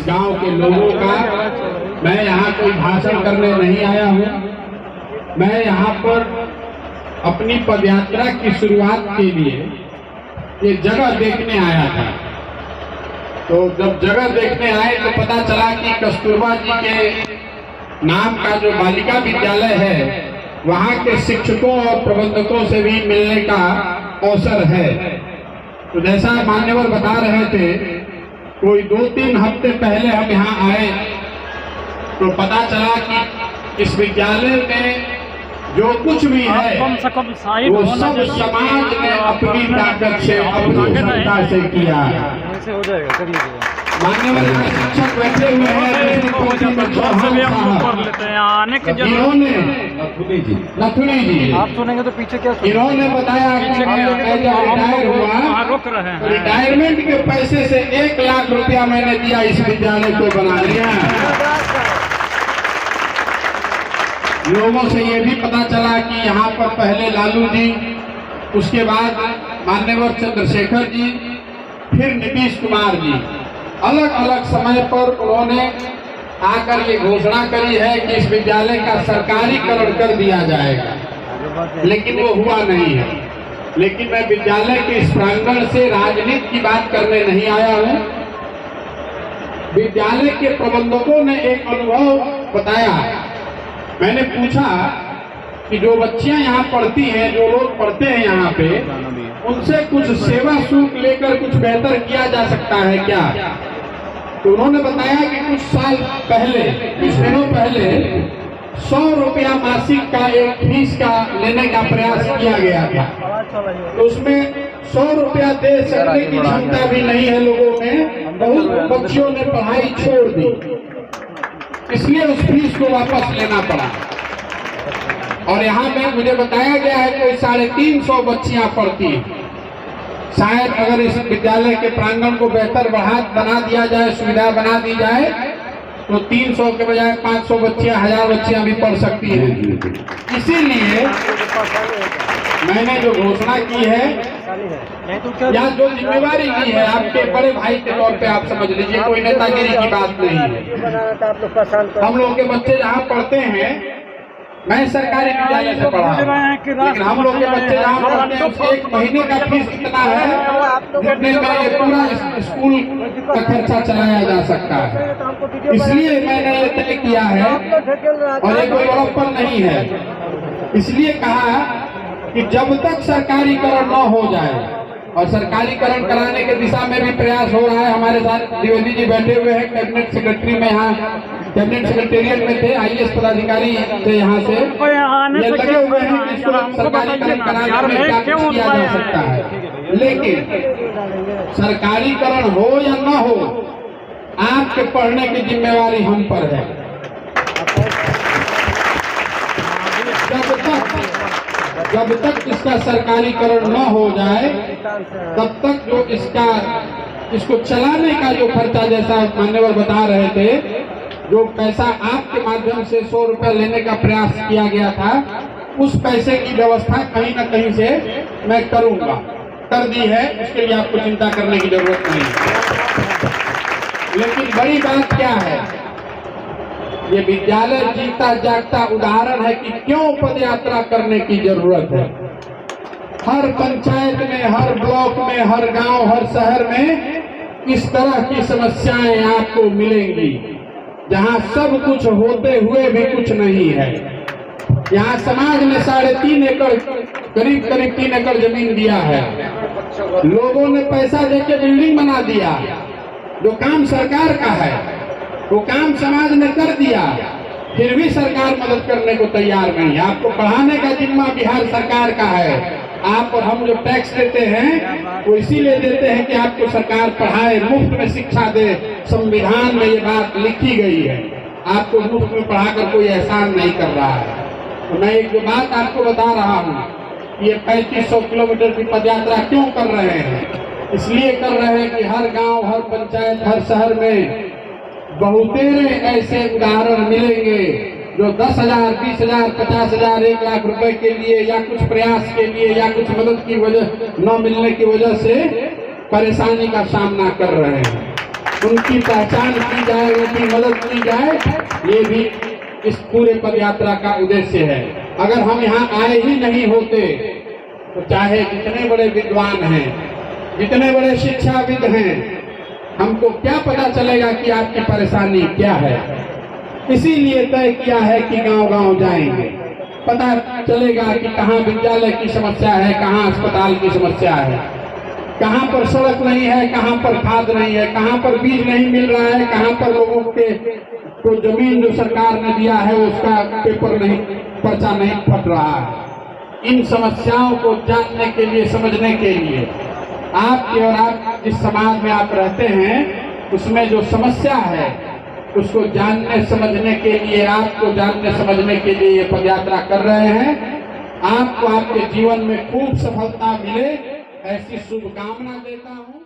गांव के लोगों का। मैं यहाँ कोई भाषण करने नहीं आया हूँ, मैं यहाँ पर अपनी पदयात्रा की शुरुआत के लिए ये जगह देखने आया था। तो जब जगह देखने आए तो पता चला कि कस्तूरबा जी के नाम का जो बालिका विद्यालय है वहाँ के शिक्षकों और प्रबंधकों से भी मिलने का अवसर है। तो जैसा मान्यवर बता रहे थे, कोई 2-3 हफ्ते पहले हम यहाँ आए तो पता चला कि इस विद्यालय में जो कुछ भी है वो सब समाज ने अपनी ताकत से, अपनी क्षमता से किया है। मान्यवर शिक्षक बैठे हुए हैं, इन्होंने नथुनी जी आप सुनेंगे तो पीछे क्या इन्होंने बताया कि मैं जब रिटायर हुआ, रोक रहे हैं, रिटायरमेंट के पैसे से 1 लाख रुपया मैंने दिया, इस विद्यालय को बना लिया। लोगों से ये भी पता चला कि यहाँ पर पहले लालू जी, उसके बाद मान्यवर चंद्रशेखर जी, फिर नीतीश कुमार जी, अलग अलग समय पर उन्होंने आकर ये घोषणा करी है कि इस विद्यालय का सरकारीकरण कर दिया जाएगा, लेकिन वो हुआ नहीं है। लेकिन मैं विद्यालय के इस प्रांगण से राजनीति की बात करने नहीं आया हूँ। विद्यालय के प्रबंधकों ने एक अनुभव बताया। मैंने पूछा कि जो बच्चियां यहाँ पढ़ती हैं, जो लोग पढ़ते हैं यहाँ पे, उनसे कुछ सेवा शुल्क लेकर कुछ बेहतर किया जा सकता है क्या? तो उन्होंने बताया कि कुछ साल पहले, कुछ दिनों पहले 100 रुपया मासिक का एक फीस का लेने का प्रयास किया गया था। तो उसमें 100 रुपया दे सकने की क्षमता भी नहीं है लोगों में। बहुत बच्चियों ने पढ़ाई छोड़ दी, इसलिए उस फीस को वापस लेना पड़ा। और यहाँ पे मुझे बताया गया है कोई 350 बच्चियां पढ़ती हैं। शायद अगर इस विद्यालय के प्रांगण को बेहतर बना दिया जाए, सुविधा बना दी जाए, तो 300 के बजाय 500 बच्चियां, 1000 बच्चियां भी पढ़ सकती हैं। इसीलिए मैंने जो घोषणा की है या जो जिम्मेवारी ली है, आपके बड़े भाई के तौर पे आप समझ लीजिए, कोई नेतागिरी की बात नहीं है। हम लोग के बच्चे जहाँ पढ़ते हैं, मैं सरकारी विद्यालय से पढ़ा हूँ, लेकिन हम लोग के बच्चे जहाँ पढ़ते हैं उसके 1 महीने का फीस कितना है, जितने में ये पूरा स्कूल का खर्चा चलाया जा सकता है। इसलिए मैंने ये तय किया है, और ये कोई बड़प्पन नहीं है। इसलिए कहा कि जब तक सरकारीकरण न हो जाए, और सरकारीकरण कराने के दिशा में भी प्रयास हो रहा है। हमारे साथ द्विवेदी जी बैठे हुए हैं, कैबिनेट सेक्रेटरी में, यहाँ कैबिनेट सेक्रेटेरिएट में थे, IAS पदाधिकारी थे, यहाँ से ये लगे हुए हैं कि इसको सरकारीकरण कराने में क्या कुछ किया जा सकता है। लेकिन सरकारीकरण हो या न हो, आपके पढ़ने की जिम्मेवारी हम पर है। जब तक इसका सरकारीकरण न हो जाए, तब तक जो इसको चलाने का जो खर्चा, जैसा मान्यवर बता रहे थे, जो पैसा आपके माध्यम से 100 रुपया लेने का प्रयास किया गया था, उस पैसे की व्यवस्था कहीं न कहीं से मैं करूंगा, कर दी है, उसके लिए आपको चिंता करने की जरूरत नहीं है। लेकिन बड़ी बात क्या है, ये विद्यालय जीता जागता उदाहरण है कि क्यों पदयात्रा करने की जरूरत है। हर पंचायत में, हर ब्लॉक में, हर गांव, हर शहर में इस तरह की समस्याएं आपको मिलेंगी, जहां सब कुछ होते हुए भी कुछ नहीं है। यहाँ समाज ने 3.5 एकड़, करीब 3 एकड़ जमीन दिया है। लोगों ने पैसा देके बिल्डिंग बना दिया, जो काम सरकार का है वो काम समाज ने कर दिया, फिर भी सरकार मदद करने को तैयार नहीं है। आपको पढ़ाने का जिम्मा बिहार सरकार का है। आप और हम जो टैक्स देते हैं वो इसीलिए देते हैं कि आपको सरकार पढ़ाए, मुफ्त में शिक्षा दे। संविधान में ये बात लिखी गई है, आपको मुफ्त में पढ़ाकर कोई एहसान नहीं कर रहा है। तो मैं एक जो बात आपको बता रहा हूँ, ये 3500 किलोमीटर की पदयात्रा क्यों कर रहे हैं? इसलिए कर रहे हैं कि हर गांव, हर पंचायत, हर शहर में बहुतेरे ऐसे उदाहरण मिलेंगे जो 10,000, 20,000, 50,000, 1 लाख रुपए के लिए या कुछ प्रयास के लिए या कुछ मदद की वजह न मिलने की वजह से परेशानी का सामना कर रहे हैं। उनकी पहचान की जाए, उनकी मदद की जाए, ये भी इस पूरे पद यात्रा का उद्देश्य है। अगर हम यहाँ आए ही नहीं होते तो चाहे जितने बड़े विद्वान हैं, जितने बड़े शिक्षाविद हैं, हमको क्या पता चलेगा कि आपकी परेशानी क्या है। इसीलिए तय किया है कि गांव-गांव जाएंगे, पता चलेगा कि कहाँ विद्यालय की समस्या है, कहाँ अस्पताल की समस्या है, कहाँ पर सड़क नहीं है, कहाँ पर खाद नहीं है, कहाँ पर बीज नहीं मिल रहा है, कहाँ पर लोगों के तो जमीन जो सरकार ने दिया है उसका पेपर नहीं, पर्चा नहीं फट रहा है। इन समस्याओं को जानने के लिए, समझने के लिए आपके और आप जिस समाज में आप रहते हैं उसमें जो समस्या है उसको जानने समझने के लिए, आपको जानने समझने के लिए ये पदयात्रा कर रहे हैं। आपको आपके जीवन में खूब सफलता मिले ऐसी शुभकामना देता हूँ।